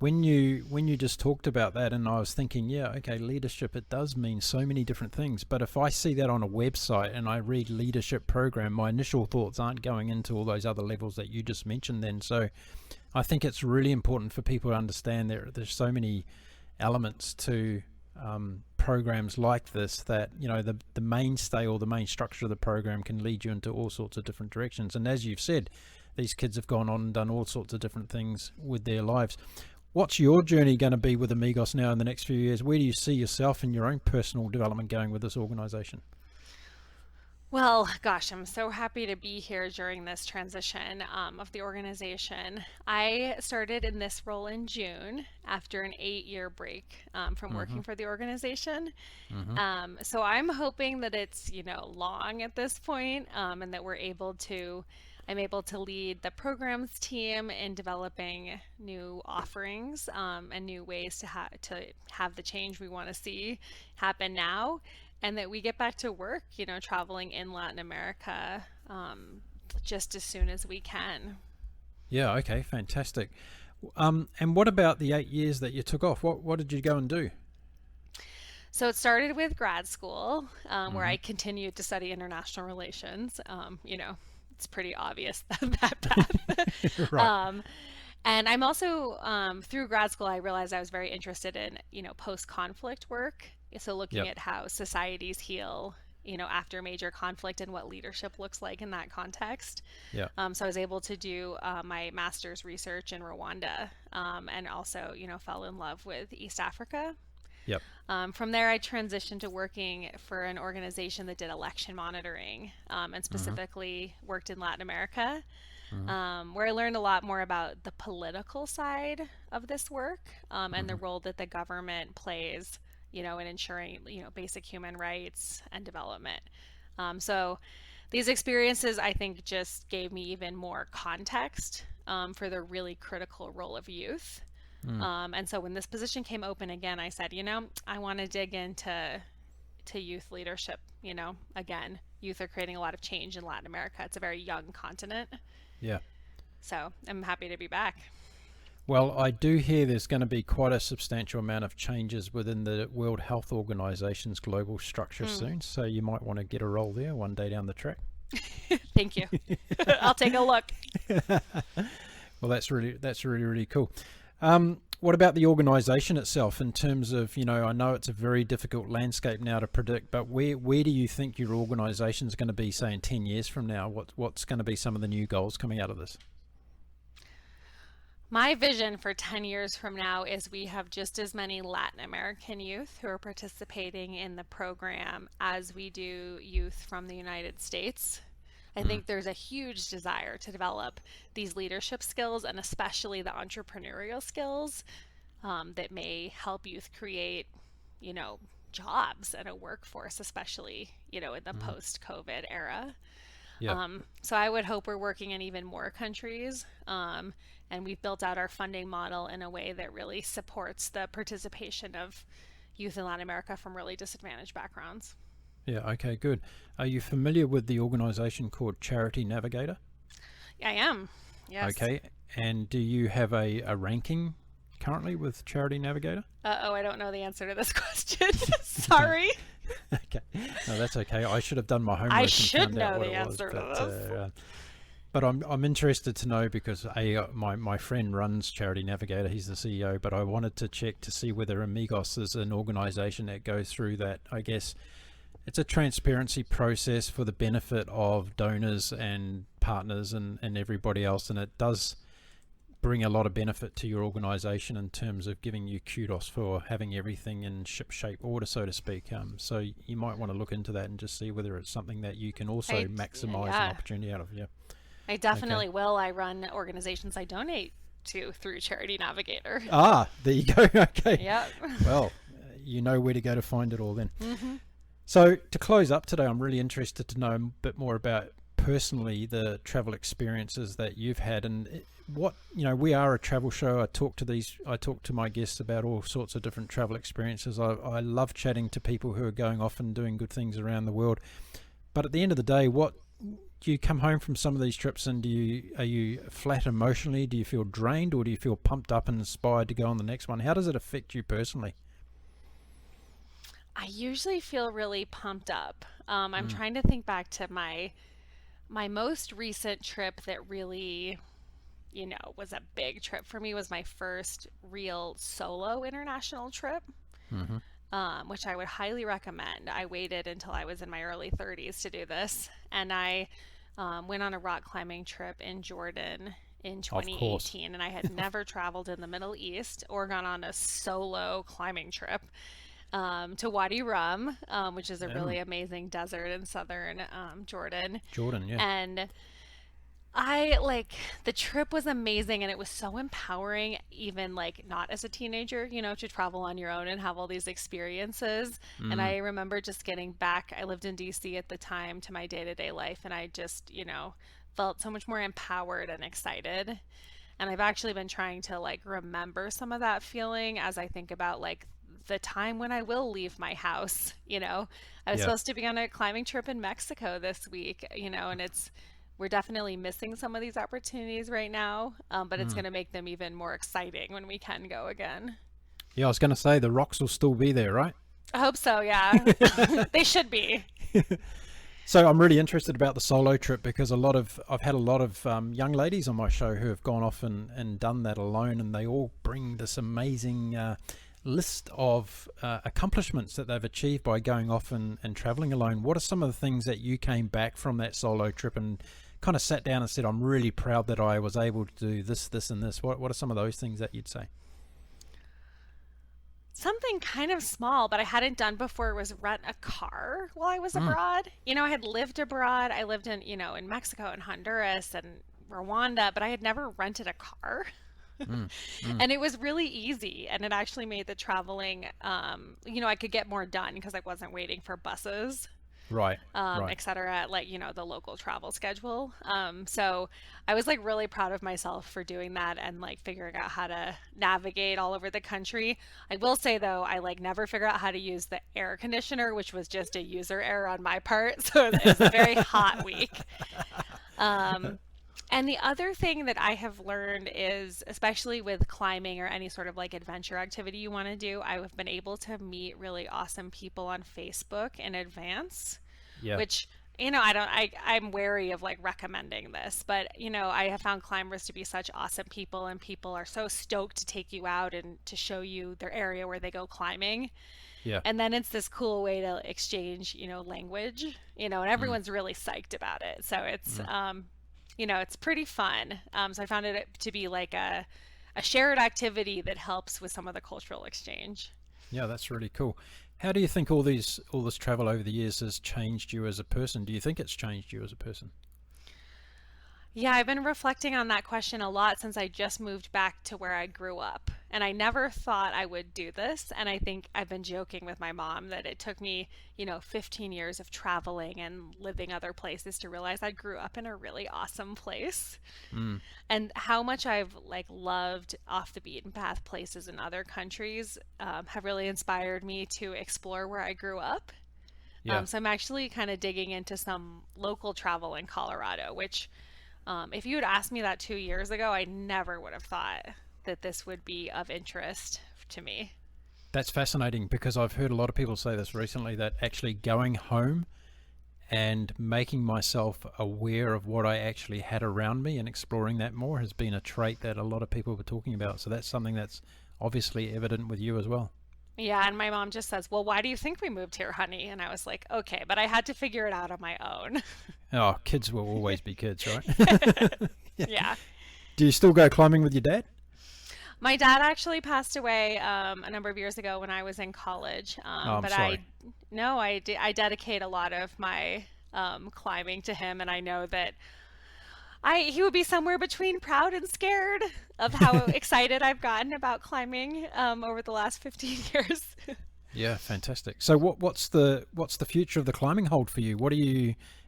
when you just talked about that, and I was thinking, yeah, okay, leadership, it does mean so many different things. But if I see that on a website and I read leadership program, my initial thoughts aren't going into all those other levels that you just mentioned then. So I think it's really important for people to understand there's so many elements to programs like this that, the mainstay or the main structure of the program can lead you into all sorts of different directions. And as you've said, these kids have gone on and done all sorts of different things with their lives. What's your journey going to be with Amigos now in the next few years? Where do you see yourself in your own personal development going with this organization? Well, gosh, I'm so happy to be here during this transition of the organization. I started in this role in June after an 8-year break from Mm-hmm. working for the organization. Mm-hmm. So I'm hoping that it's, long at this point, and that I'm able to lead the programs team in developing new offerings and new ways to have the change we want to see happen now, and that we get back to work, traveling in Latin America just as soon as we can. Yeah, okay, fantastic. And what about the 8 years that you took off? What did you go and do? So it started with grad school, where Mm-hmm. I continued to study international relations. It's pretty obvious that path. Right. And I'm also, through grad school, I realized I was very interested in, post-conflict work. So looking Yep. at how societies heal, after major conflict and what leadership looks like in that context. Yeah. So I was able to do my master's research in Rwanda, and also, fell in love with East Africa. Yep. From there, I transitioned to working for an organization that did election monitoring, and Mm-hmm. specifically worked in Latin America, Mm-hmm. where I learned a lot more about the political side of this work, and the Mm-hmm. role that the government plays, in ensuring, basic human rights and development. So these experiences, I think, just gave me even more context for the really critical role of youth. Mm. And so when this position came open again, I said, I want to dig into youth leadership. Again, youth are creating a lot of change in Latin America. It's a very young continent. Yeah. So I'm happy to be back. Well, I do hear there's going to be quite a substantial amount of changes within the World Health Organization's global structure soon, so you might want to get a role there one day down the track. Thank you. I'll take a look. Well, that's really cool. What about the organisation itself in terms of, I know it's a very difficult landscape now to predict, but where do you think your organisation is going to be, say, in 10 years from now? What's going to be some of the new goals coming out of this? My vision for 10 years from now is we have just as many Latin American youth who are participating in the program as we do youth from the United States. I Mm. think there's a huge desire to develop these leadership skills and especially the entrepreneurial skills that may help youth create, jobs and a workforce, especially, in the Mm. post-COVID era. Yeah. So I would hope we're working in even more countries. And we've built out our funding model in a way that really supports the participation of youth in Latin America from really disadvantaged backgrounds. Yeah. Okay. Good. Are you familiar with the organisation called Charity Navigator? I am. Yes. Okay. And do you have a ranking currently with Charity Navigator? I don't know the answer to this question. Sorry. Okay. No, that's okay. I should have done my homework I and should found out know what the it was. answer to this. But I'm interested to know because my friend runs Charity Navigator. He's the CEO. But I wanted to check to see whether Amigos is an organisation that goes through that. I guess it's a transparency process for the benefit of donors and partners and everybody else, and it does bring a lot of benefit to your organisation in terms of giving you kudos for having everything in ship-shape order, so to speak. So you might want to look into that and just see whether it's something that you can also maximise an opportunity out of. Yeah. I definitely will. I run organizations I donate to through Charity Navigator. Ah, there you go. Okay. Yep. Well, you know where to go to find it all then. Mm-hmm. So to close up today, I'm really interested to know a bit more about personally the travel experiences that you've had and what, we are a travel show. I talk to my guests about all sorts of different travel experiences. I love chatting to people who are going off and doing good things around the world. But at the end of the day, what do you come home from some of these trips and are you flat emotionally? Do you feel drained or do you feel pumped up and inspired to go on the next one? How does it affect you personally? I usually feel really pumped up. I'm trying to think back to my most recent trip that really, was a big trip for me was my first real solo international trip, which I would highly recommend. I waited until I was in my early 30s to do this, and I went on a rock climbing trip in Jordan in Of course. 2018, and I had never traveled in the Middle East or gone on a solo climbing trip to Wadi Rum, which is a really amazing desert in southern Jordan. Jordan, yeah. And I like the trip was amazing and it was so empowering, even like not as a teenager, to travel on your own and have all these experiences. And Mm, I remember just getting back, I lived in DC at the time, to my day-to-day life, and I just, felt so much more empowered and excited. And I've actually been trying to like remember some of that feeling as I think about like the time when I will leave my house. I was yeah. supposed to be on a climbing trip in Mexico this week, and we're definitely missing some of these opportunities right now, but it's Mm. going to make them even more exciting when we can go again. Yeah, I was going to say the rocks will still be there, right? I hope so, yeah. They should be. So I'm really interested about the solo trip because I've had a lot of young ladies on my show who have gone off and done that alone, and they all bring this amazing list of accomplishments that they've achieved by going off and traveling alone. What are some of the things that you came back from that solo trip and kind of sat down and said, I'm really proud that I was able to do this, this, and this? What are some of those things that you'd say? Something kind of small, but I hadn't done before was rent a car while I was Mm, abroad. I had lived abroad. I lived in Mexico and Honduras and Rwanda, but I had never rented a car. mm, mm. And it was really easy, and it actually made the traveling, I could get more done because I wasn't waiting for buses, Right, right. et cetera, at like, the local travel schedule. So I was like really proud of myself for doing that and like figuring out how to navigate all over the country. I will say though, I like never figured out how to use the air conditioner, which was just a user error on my part. So it was a very hot week. Um, and the other thing that I have learned is, especially with climbing or any sort of like adventure activity you want to do, I have been able to meet really awesome people on Facebook in advance, Yeah. which, I'm wary of like recommending this, but I have found climbers to be such awesome people, and people are so stoked to take you out and to show you their area where they go climbing. Yeah. And then it's this cool way to exchange, language, and Mm, everyone's really psyched about it. So mm. it's pretty fun. So I found it to be like a shared activity that helps with some of the cultural exchange. Yeah, that's really cool. How do you think all this travel over the years has changed you as a person? Do you think it's changed you as a person? Yeah, I've been reflecting on that question a lot since I just moved back to where I grew up. And I never thought I would do this. And I think I've been joking with my mom that it took me, 15 years of traveling and living other places to realize I grew up in a really awesome place. Mm, And how much I've like loved off the beaten path places in other countries have really inspired me to explore where I grew up. yeah, So I'm actually kind of digging into some local travel in Colorado, which if you had asked me that 2 years ago, I never would have thought that this would be of interest to me. that's fascinating because I've heard a lot of people say this recently that actually going home and making myself aware of what I actually had around me and exploring that more has been a trait that a lot of people were talking about. So that's something that's obviously evident with you as well. Yeah, and my mom just says, "Well, why do you think we moved here, honey?" And I was like, "Okay, but I had to figure it out on my own." Oh, kids will always be kids, right? Yeah. Yeah. Do you still go climbing with your dad? My dad actually passed away a number of years ago when I was in college. Oh, I'm But sorry. no, I dedicate a lot of my climbing to him, and I know that he would be somewhere between proud and scared of how excited I've gotten about climbing over the last 15 years. Yeah, fantastic. So what's the future of the climbing hold for you?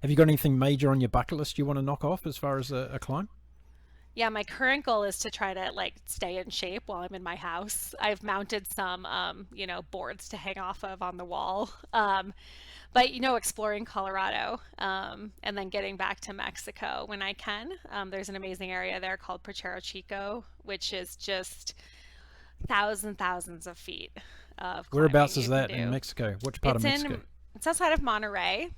Have you got anything major on your bucket list you want to knock off as far as a climb? Yeah, my current goal is to try to like stay in shape while I'm in my house. I've mounted some, boards to hang off of on the wall. But exploring Colorado, and then getting back to Mexico when I can. There's an amazing area there called Puchero Chico, which is just thousands of feet of climbing Whereabouts is you can that in do. Mexico? Which part of It's Mexico? in it's outside of Monterrey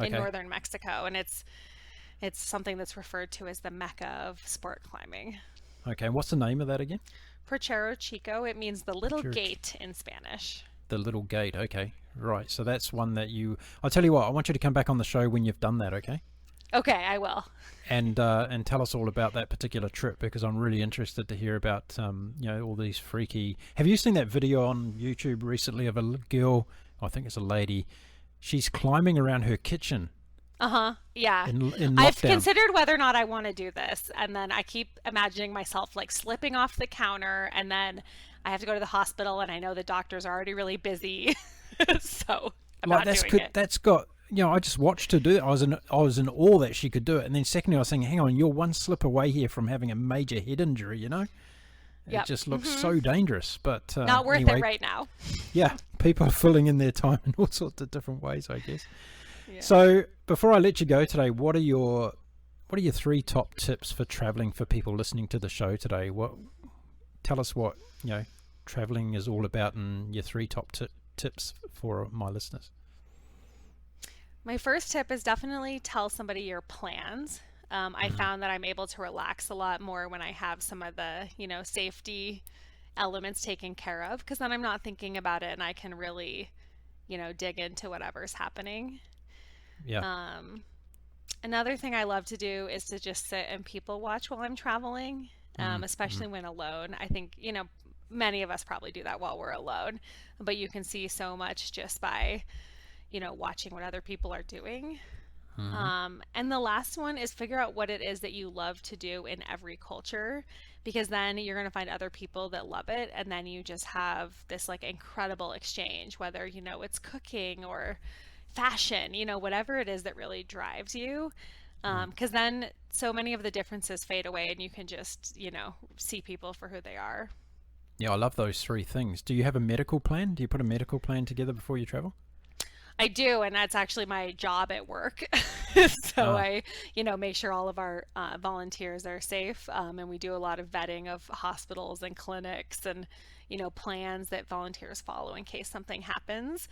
in Okay. northern Mexico, and it's something that's referred to as the mecca of sport climbing. Okay. And what's the name of that again? Puchero Chico, it means the little Church. gate in Spanish. The little gate. Okay. Right. So that's one that I'll tell you what. I want you to come back on the show when you've done that. Okay. Okay, I will. And tell us all about that particular trip, because I'm really interested to hear about all these freaky. Have you seen that video on YouTube recently of a girl? I think it's a lady. She's climbing around her kitchen Uh-huh. Yeah. in I've lockdown. considered whether or not I want to do this, and then I keep imagining myself like slipping off the counter, and then I have to go to the hospital, and I know the doctors are already really busy. So I'm Like not that's doing could it. that's got I just watched her do it. I was in awe that she could do it. And then secondly, I was saying, hang on, you're one slip away here from having a major head injury. It Yep. just looks Hmm. so dangerous. But Not worth it anyway, right now. yeah, people are filling in their time in all sorts of different ways, I guess. Yeah. So before I let you go today, what are your 3 top tips for traveling for people listening to the show today? Tell us what traveling is all about, and your 3 top tips for my listeners. My first tip is definitely tell somebody your plans. I Hmm. found that I'm able to relax a lot more when I have some of the, safety elements taken care of, because then I'm not thinking about it and I can really, dig into whatever's happening. Yeah. Um, Another thing I love to do is to just sit and people watch while I'm traveling, Mm-hmm. especially when alone. I think, many of us probably do that while we're alone, but you can see so much just by, watching what other people are doing. Hmm. And the last one is figure out what it is that you love to do in every culture, because then you're going to find other people that love it. And then you just have this like incredible exchange, whether, it's cooking or fashion, whatever it is that really drives you. Because then so many of the differences fade away and you can just, see people for who they are. Yeah, I love those 3 things. Do you have a medical plan? Do you put a medical plan together before you travel? I do, and that's actually my job at work. So Ah, I, make sure all of our volunteers are safe, and we do a lot of vetting of hospitals and clinics, and plans that volunteers follow in case something happens.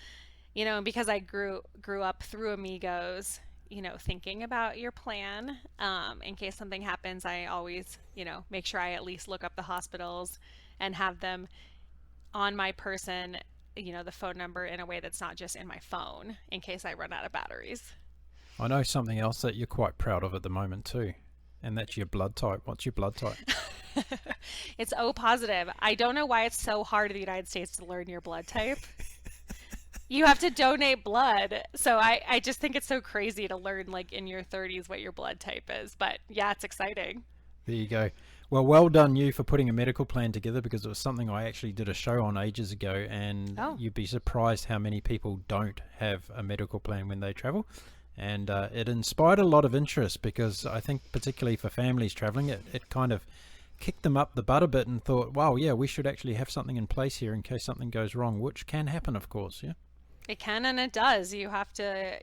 And because I grew up through Amigos, thinking about your plan in case something happens, I always, make sure I at least look up the hospitals and have them on my person, the phone number in a way that's not just in my phone in case I run out of batteries. I know something else that you're quite proud of at the moment too, and that's your blood type. What's your blood type? It's O positive. I don't know why it's so hard in the United States to learn your blood type. You have to donate blood. So I just think it's so crazy to learn like in your 30s what your blood type is. But yeah, it's exciting. There you go. Well done you for putting a medical plan together, because it was something I actually did a show on ages ago, and Oh, you'd be surprised how many people don't have a medical plan when they travel. And it inspired a lot of interest, because I think particularly for families traveling, it kind of kicked them up the butt a bit and thought, wow, yeah, we should actually have something in place here in case something goes wrong, which can happen, of course, yeah. it can and it does. You have to,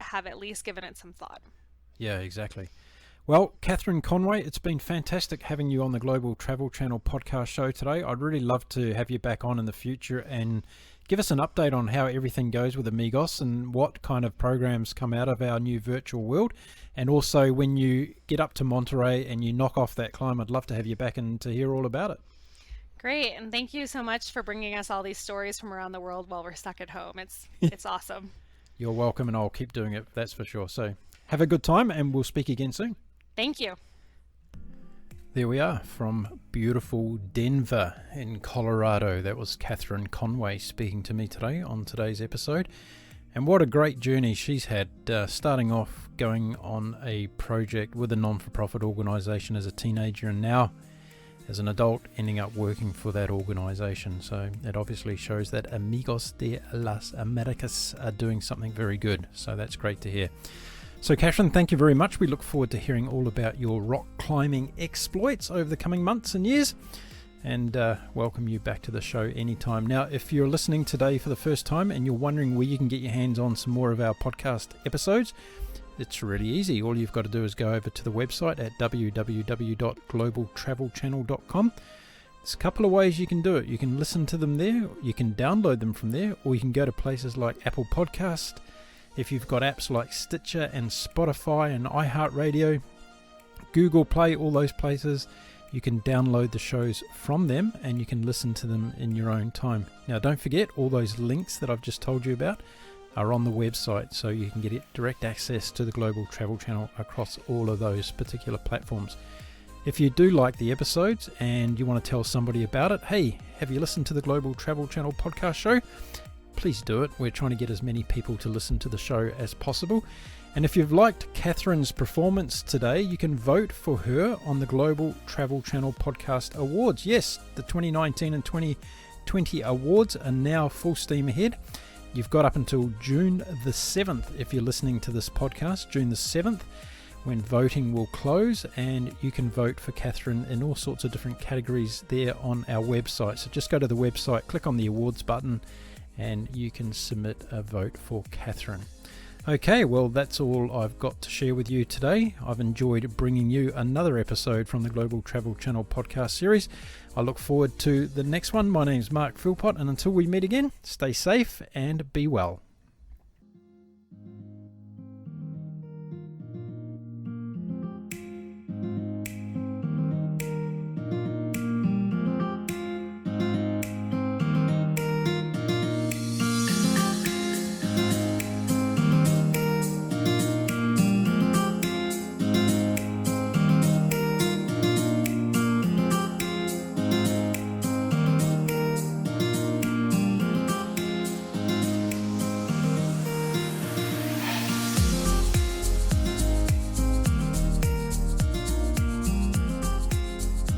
have at least given it some thought. Yeah, exactly. Well, Katherine Conway, it's been fantastic having you on the Global Travel Channel podcast show today. I'd really love to have you back on in the future and give us an update on how everything goes with Amigos and what kind of programs come out of our new virtual world. And also, when you get up to Monterey and you knock off that climb, I'd love to have you back and to hear all about it. Great, and thank you so much for bringing us all these stories from around the world while we're stuck at home. It's awesome. You're welcome, and I'll keep doing it, that's for sure. So have a good time, and we'll speak again soon. Thank you. There we are, from beautiful Denver in Colorado. That was Katherine Conway speaking to me today on today's episode. And what a great journey she's had, starting off going on a project with a non-for-profit organisation as a teenager, and now as an adult ending up working for that organisation. So it obviously shows that Amigos de las Americas are doing something very good. So that's great to hear. So Katherine, thank you very much. We look forward to hearing all about your rock climbing exploits over the coming months and years, and welcome you back to the show anytime. Now, if you're listening today for the first time and you're wondering where you can get your hands on some more of our podcast episodes, it's really easy. All you've got to do is go over to the website at www.globaltravelchannel.com. There's a couple of ways you can do it. You can listen to them there, you can download them from there, or you can go to places like Apple Podcast. If you've got apps like Stitcher and Spotify and iHeartRadio, Google Play, all those places, you can download the shows from them and you can listen to them in your own time. Now, don't forget all those links that I've just told you about. are on the website, so you can get direct access to the Global Travel Channel across all of those particular platforms. If you do like the episodes and you want to tell somebody about it, hey, have you listened to the Global Travel Channel podcast show? Please do it. We're trying to get as many people to listen to the show as possible. And if you've liked Katherine's performance today, you can vote for her on the Global Travel Channel Podcast Awards. Yes, the 2019 and 2020 awards are now full steam ahead. You've got up until June the 7th, if you're listening to this podcast, June the 7th, when voting will close, and you can vote for Katherine in all sorts of different categories there on our website. So just go to the website, click on the awards button, and you can submit a vote for Katherine. Okay, well, that's all I've got to share with you today. I've enjoyed bringing you another episode from the Global Travel Channel podcast series. I look forward to the next one. My name's Mark Philpott, and until we meet again, stay safe and be well.